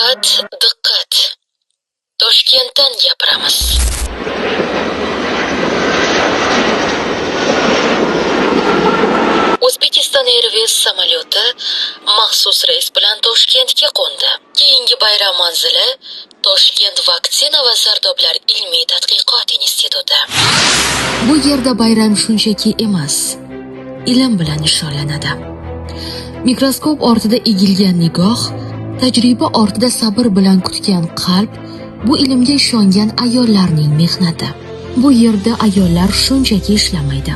Diqqat, diqqat. Toshkentdan gapiramiz. Uzbekistan Airways samolyoti maxsus reys bilan Toshkentga qo'ndi. Keyingi bayram manzili Toshkent vaksina va zardoblar ilmiy tadqiqot instituti. Bu yerda bayram shunchaki emas, ilm bilan nishonlanadi. Mikroskop ortida egilgan nigoh, tajriba ortida sabr bilan kutgan qalb, bu ilmga ishongan ayollarning mehnati. Bu yerda ayollar shunchaki ishlamaydi.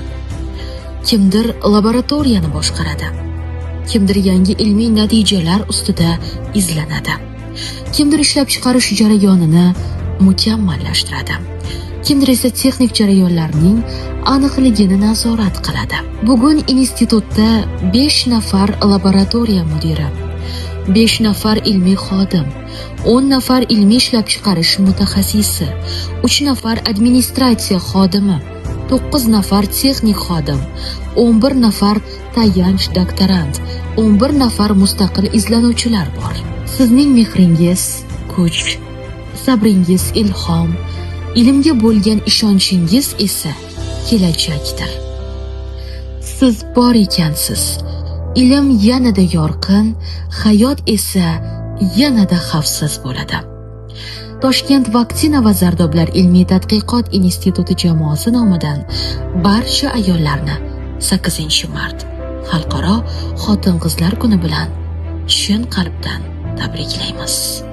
Kimdir laboratoriyani boshqaradi. Kimdir yangi ilmiy natijalar ustida izlanadi. Kimdir ishlab chiqarish jarayonini mukammallashtiradi. Kimdir esa texnik jarayonlarning aniqligini nazorat qiladi. Bugun institutda 5 nafar laboratoriya mudiri, 5 nafar ilmiy xodim, 10 nafar ilmiy ishlab chiqarish mutaxassisi, 3 nafar administratsiya xodimi, 9 nafar texnik xodim, 11 nafar tayanch doktorant, 11 nafar mustaqil izlanuvchilar bor. Sizning mehringiz, kuch, sabringiz ilhom, ilmga bo'lgan ishonchingiz esa kelajakdir. Siz bor ekansiz. Ilm yanada yorqin, hayot esa yanada xavfsiz bo'ladi. Toshkent vaksina va zardoblar ilmiy tadqiqot instituti jamoasi nomidan barcha ayollarni 8-mart Xalqaro xotin-qizlar kuni bilan chin qalbdan tabriklaymiz.